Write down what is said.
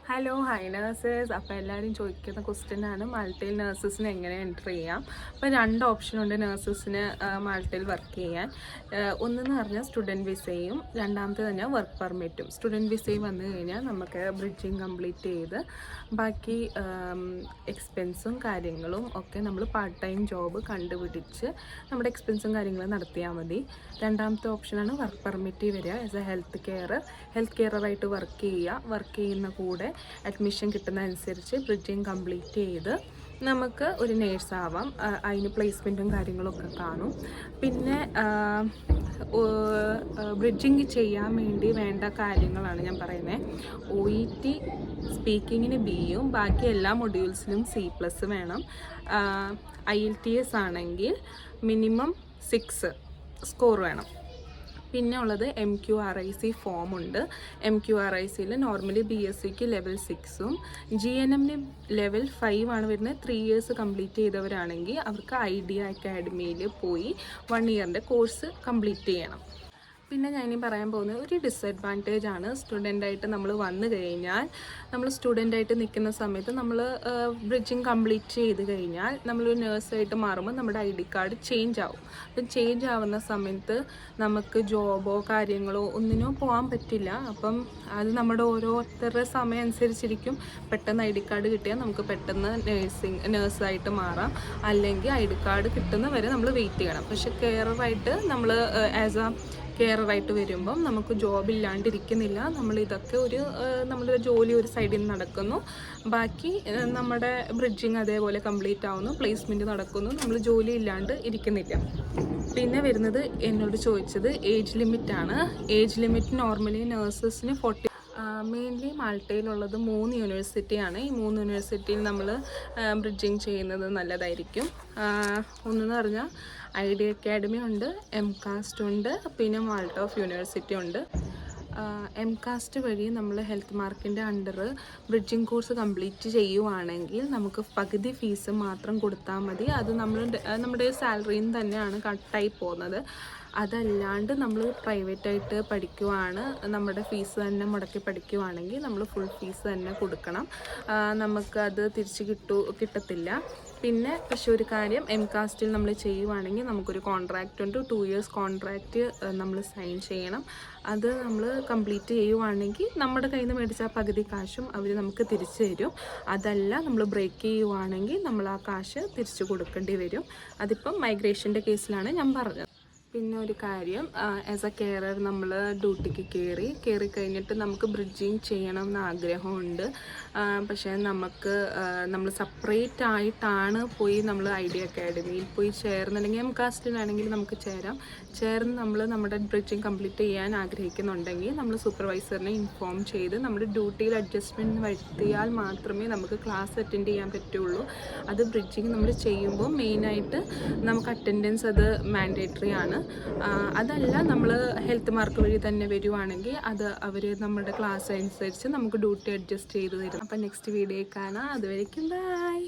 Hello hi nurses. അപ്പോൾ എല്ലാവരും ചോദിക്കുന്ന ക്വസ്റ്റ്യനാണ് മാൾട്ടയിൽ നഴ്സസിന് എങ്ങനെ എൻ്റർ ചെയ്യാം. അപ്പോൾ രണ്ട് ഓപ്ഷനുണ്ട് നഴ്സസിന് മാൾട്ടയിൽ വർക്ക് ചെയ്യാൻ. ഒന്നെന്ന് പറഞ്ഞാൽ സ്റ്റുഡൻറ്റ് വിസയും, രണ്ടാമത്തെ തന്നെ വർക്ക് പെർമിറ്റും. സ്റ്റുഡൻറ്റ് വിസയും വന്നു കഴിഞ്ഞാൽ നമുക്ക് ബ്രിഡ്ജിങ് കംപ്ലീറ്റ് ചെയ്ത് ബാക്കി എക്സ്പെൻസും കാര്യങ്ങളും ഒക്കെ നമ്മൾ പാർട്ട് ടൈം ജോബ് കണ്ടുപിടിച്ച് നമ്മുടെ എക്സ്പെൻസും കാര്യങ്ങളും നടത്തിയാൽ മതി. രണ്ടാമത്തെ ഓപ്ഷനാണ് വർക്ക് പെർമിറ്റ് വരിക. ആസ് എ ഹെൽത്ത് കെയറായിട്ട് വർക്ക് ചെയ്യുന്ന കൂടെ അഡ്മിഷൻ കിട്ടുന്ന അനുസരിച്ച് ബ്രിഡ്ജിങ് കംപ്ലീറ്റ് ചെയ്ത് നമുക്ക് ഒരു നേഴ്സാവാം. അതിന് പ്ലേസ്മെൻറ്റും കാര്യങ്ങളൊക്കെ കാണും. പിന്നെ ബ്രിഡ്ജിങ് ചെയ്യാൻ വേണ്ടി വേണ്ട കാര്യങ്ങളാണ് ഞാൻ പറയുന്നത്. OET സ്പീക്കിങ്ങിന് Bയും ബാക്കി എല്ലാ മൊഡ്യൂൾസിനും C+ വേണം. IELTS ആണെങ്കിൽ മിനിമം 6 സ്കോർ വേണം. പിന്നെ ഉള്ളത് MQRIC ഫോമുണ്ട്. MQRICയിൽ നോർമലി BScക്ക് ലെവൽ 6ഉം GNMന് ലെവൽ 5 ആണ് വരുന്നത്. 3 ഇയേഴ്സ് കംപ്ലീറ്റ് ചെയ്തവരാണെങ്കിൽ അവർക്ക് ഐഡിയ അക്കാഡമിയിൽ പോയി 1 ഇയറിൻ്റെ കോഴ്സ് കംപ്ലീറ്റ് ചെയ്യണം. പിന്നെ ഞാനീ പറയാൻ പോകുന്നത് ഒരു ഡിസഡ്വാൻറ്റേജ് ആണ്. സ്റ്റുഡൻ്റായിട്ട് നമ്മൾ വന്നു കഴിഞ്ഞാൽ, നമ്മൾ സ്റ്റുഡൻ്റായിട്ട് നിൽക്കുന്ന സമയത്ത് നമ്മൾ ബ്രിഡ്ജിങ് കംപ്ലീറ്റ് ചെയ്ത് കഴിഞ്ഞാൽ നമ്മളൊരു നേഴ്സായിട്ട് മാറുമ്പോൾ നമ്മുടെ ID കാർഡ് ചേഞ്ച് ആവും. അപ്പം ചേഞ്ച് ആവുന്ന സമയത്ത് നമുക്ക് ജോബോ കാര്യങ്ങളോ ഒന്നിനോ പോകാൻ പറ്റില്ല. അപ്പം അത് നമ്മുടെ ഓരോരുത്തരുടെ സമയം അനുസരിച്ചിരിക്കും. പെട്ടെന്ന് ID കാർഡ് കിട്ടിയാൽ നമുക്ക് പെട്ടെന്ന് നേഴ്സായിട്ട് മാറാം. അല്ലെങ്കിൽ ID കാർഡ് കിട്ടുന്ന വരെ നമ്മൾ വെയിറ്റ് ചെയ്യണം. പക്ഷേ കെയറായിട്ട് നമ്മൾ ആസ് എ കെയറായിട്ട് വരുമ്പം നമുക്ക് ജോബ് ഇല്ലാണ്ടിരിക്കുന്നില്ല. നമ്മളിതൊക്കെ നമ്മുടെ ജോലി ഒരു സൈഡിൽ നിന്ന് നടക്കുന്നു, ബാക്കി നമ്മുടെ ബ്രിഡ്ജിങ് അതേപോലെ കംപ്ലീറ്റ് ആവുന്നു, പ്ലേസ്മെൻറ്റ് നടക്കുന്നു, നമ്മൾ ജോലി ഇല്ലാണ്ട് ഇരിക്കുന്നില്ല. പിന്നെ വരുന്നത് എന്നോട് ചോദിച്ചത് ഏജ് ലിമിറ്റാണ്. ഏജ് ലിമിറ്റ് നോർമലി നഴ്സസിന് 40. മെയിൻലി മാൾട്ടയിലുള്ളത് 3 യൂണിവേഴ്സിറ്റിയാണ്. ഈ 3 യൂണിവേഴ്സിറ്റിയിൽ നമ്മൾ ബ്രിഡ്ജിങ് ചെയ്യുന്നത് നല്ലതായിരിക്കും. ഒന്നെന്ന് പറഞ്ഞാൽ ഐഡിയ അക്കാഡമി ഉണ്ട്, MCAST ഉണ്ട്, പിന്നെ മാൾട്ട ഓഫ് യൂണിവേഴ്സിറ്റി ഉണ്ട്. MCAST വഴി നമ്മൾ ഹെൽത്ത് മാർക്കിൻ്റെ അണ്ടർ ബ്രിഡ്ജിങ് കോഴ്സ് കംപ്ലീറ്റ് ചെയ്യുവാണെങ്കിൽ നമുക്ക് പകുതി ഫീസ് മാത്രം കൊടുത്താൽ മതി. അത് നമ്മുടെ സാലറിയിൽ നിന്ന് തന്നെയാണ് കട്ടായി പോകുന്നത്. അതല്ലാണ്ട് നമ്മൾ പ്രൈവറ്റായിട്ട് പഠിക്കുവാണ്, നമ്മുടെ ഫീസ് തന്നെ മുടക്കി പഠിക്കുവാണെങ്കിൽ നമ്മൾ ഫുൾ ഫീസ് തന്നെ കൊടുക്കണം. നമുക്കത് തിരിച്ച് കിട്ടത്തില്ല. പിന്നെ പക്ഷെ ഒരു കാര്യം, MCASTൽ നമ്മൾ ചെയ്യുവാണെങ്കിൽ നമുക്കൊരു കോൺട്രാക്റ്റ് ഉണ്ട്. 2 ഇയേഴ്സ് കോൺട്രാക്റ്റ് നമ്മൾ സൈൻ ചെയ്യണം. അത് നമ്മൾ കംപ്ലീറ്റ് ചെയ്യുവാണെങ്കിൽ നമ്മുടെ കയ്യിൽ നിന്ന് മേടിച്ച പകുതി കാശും അവർ നമുക്ക് തിരിച്ചു തരും. അതല്ല നമ്മൾ ബ്രേക്ക് ചെയ്യുവാണെങ്കിൽ നമ്മൾ ആ കാശ് തിരിച്ചു കൊടുക്കേണ്ടി വരും. അതിപ്പം മൈഗ്രേഷൻ്റെ കേസിലാണ് ഞാൻ പറഞ്ഞത്. പിന്നെ ഒരു കാര്യം, ആസ് എ കെയറർ നമ്മൾ ഡ്യൂട്ടിക്ക് കയറി കഴിഞ്ഞിട്ട് നമുക്ക് ബ്രിഡ്ജിങ് ചെയ്യണം എന്ന് ആഗ്രഹമുണ്ട്. പക്ഷേ നമ്മൾ സെപ്പറേറ്റ് ആയിട്ടാണ് പോയി നമ്മൾ ഐഡിയ അക്കാഡമിയിൽ പോയി ചേർന്നുണ്ടെങ്കിൽ MCASTലാണെങ്കിൽ നമുക്ക് ചേർന്ന് നമ്മൾ നമ്മുടെ ബ്രിഡ്ജിങ് കംപ്ലീറ്റ് ചെയ്യാൻ ആഗ്രഹിക്കുന്നുണ്ടെങ്കിൽ നമ്മൾ സൂപ്പർവൈസറിനെ ഇൻഫോം ചെയ്ത് നമ്മുടെ ഡ്യൂട്ടിയിൽ അഡ്ജസ്റ്റ്മെൻറ്റ് വരുത്തിയാൽ മാത്രമേ നമുക്ക് ക്ലാസ് അറ്റൻഡ് ചെയ്യാൻ പറ്റുള്ളൂ. അത് ബ്രിഡ്ജിങ് നമ്മൾ ചെയ്യുമ്പോൾ മെയിനായിട്ട് നമുക്ക് അറ്റൻഡൻസ് അത് മാൻഡേറ്ററി ആണ്. അതല്ല നമ്മൾ ഹെൽത്ത് മാർക്ക് വഴി തന്നെ വരുവാണെങ്കിൽ അത് അവർ നമ്മുടെ ക്ലാസ് അനുസരിച്ച് നമുക്ക് ഡ്യൂട്ടി അഡ്ജസ്റ്റ് ചെയ്ത് തരും. അപ്പം നെക്സ്റ്റ് വീഡിയോ കാണാം. അതുവരേക്കും ബൈ.